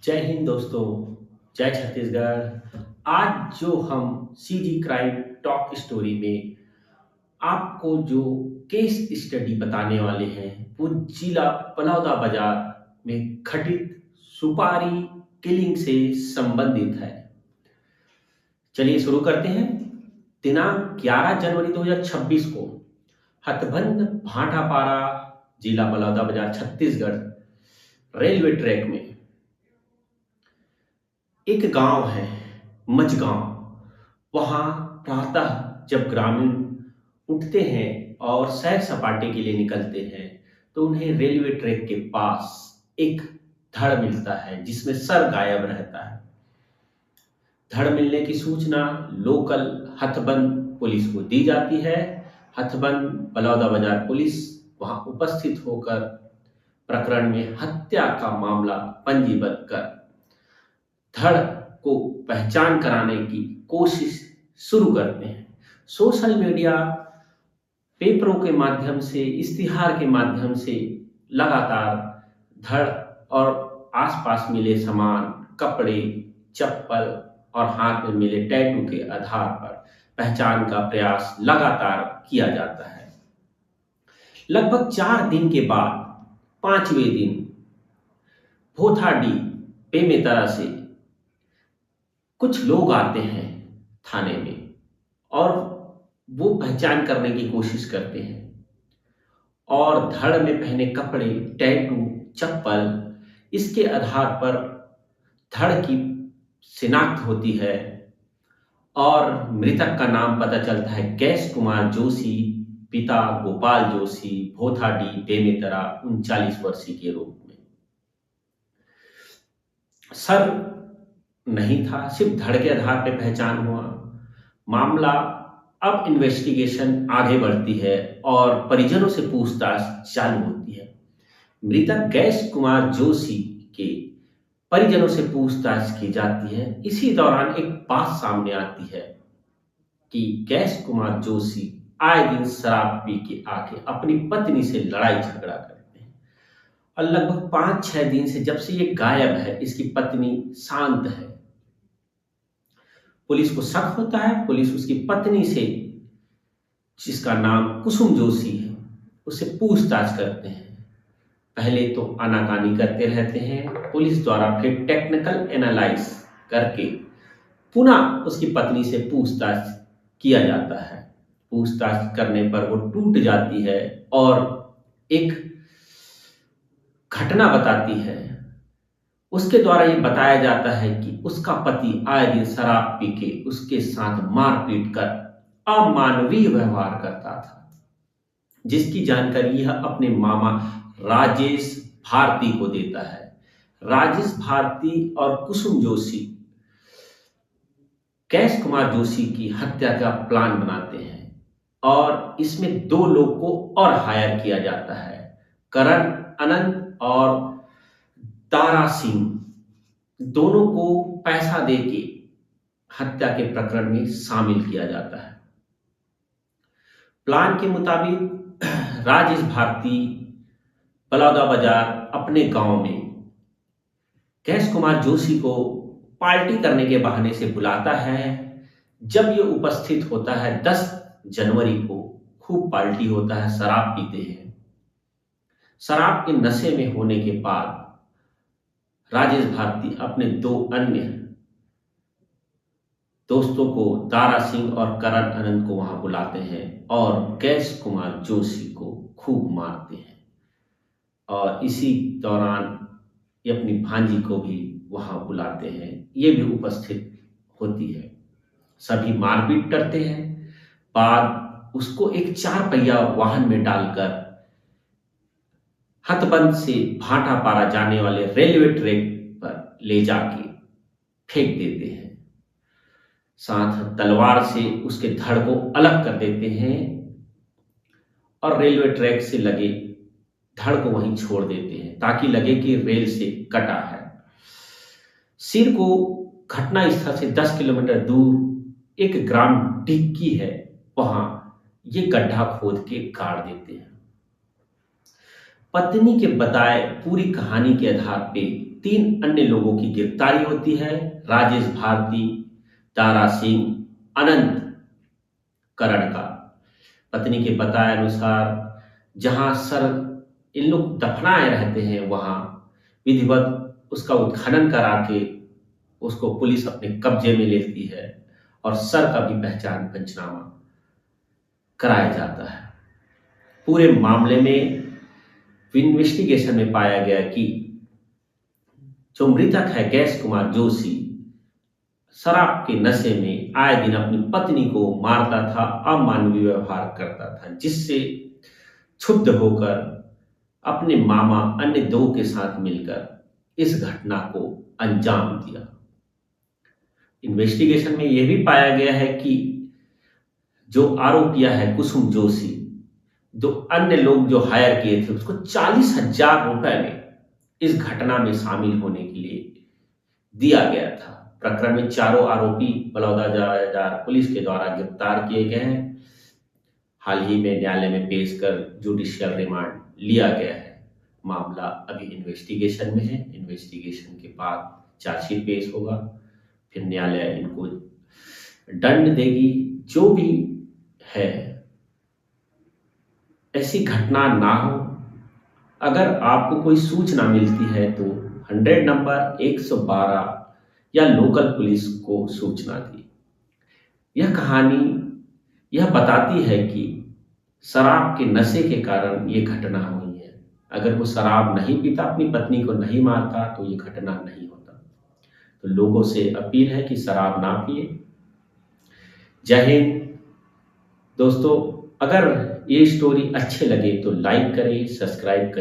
जय हिंद दोस्तों। जय छत्तीसगढ़। आज जो हम सीजी क्राइम टॉक स्टोरी में आपको जो केस स्टडी बताने वाले हैं वो जिला बलौदा बाजार में घटित सुपारी किलिंग से संबंधित है। चलिए शुरू करते हैं। दिनांक 11 जनवरी 2026 को हथबंद भाटापारा, जिला बलौदा बाजार, छत्तीसगढ़, रेलवे ट्रैक में एक गांव है मझगांव। वहां प्रातः जब ग्रामीण उठते हैं और सैर सपाटे के लिए निकलते हैं तो उन्हें रेलवे ट्रैक के पास एक धड़ मिलता है जिसमें सर गायब रहता है। धड़ मिलने की सूचना लोकल हथबंद पुलिस को दी जाती है। हथबंद बलौदा बाजार पुलिस वहां उपस्थित होकर प्रकरण में हत्या का मामला पंजीबद्ध कर धड़ को पहचान कराने की कोशिश शुरू करते हैं। सोशल मीडिया, पेपरों के माध्यम से, इश्तिहार के माध्यम से लगातार धड़ और आसपास मिले सामान, कपड़े, चप्पल और हाथ में मिले टैटू के आधार पर पहचान का प्रयास लगातार किया जाता है। लगभग 4 दिन के बाद 5वें दिन भोथाडी पेमेतरा से कुछ लोग आते हैं थाने में और वो पहचान करने की कोशिश करते हैं और धड़ में पहने कपड़े, टैटू, चप्पल, इसके आधार पर धड़ की शिनाख्त होती है और मृतक का नाम पता चलता है गैस कुमार जोशी, पिता गोपाल जोशी, भोथाडी बेमेतरा, 39 वर्षीय के रूप में। सर नहीं था, सिर्फ धड़ के आधार पर पहचान हुआ। मामला अब इन्वेस्टिगेशन आगे बढ़ती है और परिजनों से पूछताछ चालू होती है। मृतक गैस कुमार जोशी के परिजनों से पूछताछ की जाती है। इसी दौरान एक बात सामने आती है कि गैस कुमार जोशी आए दिन शराब पी के आके अपनी पत्नी से लड़ाई झगड़ा करते हैं और लगभग 5-6 दिन से जब से ये गायब है इसकी पत्नी शांत है। पुलिस को शक होता है। पुलिस उसकी पत्नी से, जिसका नाम कुसुम जोशी है, उससे पूछताछ करते हैं। पहले तो आनाकानी करते रहते हैं। पुलिस द्वारा फिर टेक्निकल एनालाइज करके पुनः उसकी पत्नी से पूछताछ किया जाता है। पूछताछ करने पर वो टूट जाती है और एक घटना बताती है। उसके द्वारा ये बताया जाता है कि उसका पति आए दिन शराब पी के उसके साथ मारपीट कर अमानवीय व्यवहार करता था, जिसकी जानकारी यह अपने मामा राजेश भारती को देता है। राजेश भारती और कुसुम जोशी गैस कुमार जोशी की हत्या का प्लान बनाते हैं और इसमें 2 लोग को और हायर किया जाता है, करण अनंत और तारा सिंह। दोनों को पैसा देके हत्या के प्रकरण में शामिल किया जाता है। प्लान के मुताबिक राजेश भारती बलौदा बाजार अपने गांव में गैस कुमार जोशी को पार्टी करने के बहाने से बुलाता है। जब ये उपस्थित होता है 10 जनवरी को, खूब पार्टी होता है, शराब पीते हैं। शराब के नशे में होने के बाद राजेश भारती अपने 2 अन्य दोस्तों को, दारा सिंह और करण अनंत को वहां बुलाते हैं और गैस कुमार जोशी को खूब मारते हैं और इसी दौरान ये अपनी भांजी को भी वहां बुलाते हैं। ये भी उपस्थित होती है। सभी मारपीट करते हैं। बाद उसको एक 4 पहिया वाहन में डालकर हथबंद से भाटापारा जाने वाले रेलवे ट्रैक पर ले जाके फेंक देते हैं। साथ तलवार से उसके धड़ को अलग कर देते हैं और रेलवे ट्रैक से लगे धड़ को वहीं छोड़ देते हैं ताकि लगे कि रेल से कटा है। सिर को घटना स्थल से 10 किलोमीटर दूर एक ग्राम डिक्की है, वहां ये गड्ढा खोद के गाड़ देते हैं। पत्नी के बताए पूरी कहानी के आधार पे 3 अन्य लोगों की गिरफ्तारी होती है। राजेश भारती, तारा सिंह, अनंत करण का। पत्नी के बताए अनुसार जहां सर इन लोग दफनाए रहते हैं, वहां विधिवत उसका उत्खनन करा के उसको पुलिस अपने कब्जे में लेती है और सर का भी पहचान पंचनामा कराया जाता है। पूरे मामले में इन्वेस्टिगेशन में पाया गया कि जो मृतक है गैस कुमार जोशी शराब के नशे में आए दिन अपनी पत्नी को मारता था, अमानवीय व्यवहार करता था, जिससे क्षुब्ध होकर अपने मामा अन्य 2 के साथ मिलकर इस घटना को अंजाम दिया। इन्वेस्टिगेशन में यह भी पाया गया है कि जो आरोपिया है कुसुम जोशी, जो अन्य लोग जो हायर किए थे उसको 40,000 रुपए में इस घटना में शामिल होने के लिए दिया गया था। प्रकरण में चारों आरोपी बलौदाबाजार पुलिस के द्वारा गिरफ्तार किए गए हैं। हाल ही में न्यायालय में पेश कर जुडिशियल रिमांड लिया गया है। मामला अभी इन्वेस्टिगेशन में है। इन्वेस्टिगेशन के बाद चार्जशीट पेश होगा, फिर न्यायालय इनको दंड देगी। जो भी है, ऐसी घटना ना हो। अगर आपको कोई सूचना मिलती है तो 100 नंबर 112 या लोकल पुलिस को सूचना दी। यह कहानी यह बताती है कि शराब के नशे के कारण ये घटना हुई है। अगर वो शराब नहीं पीता, अपनी पत्नी को नहीं मारता, तो ये घटना नहीं होता। तो लोगों से अपील है कि शराब ना पिए। जय हिंद दोस्तों। अगर ये स्टोरी अच्छे लगे तो लाइक करें, सब्सक्राइब करें।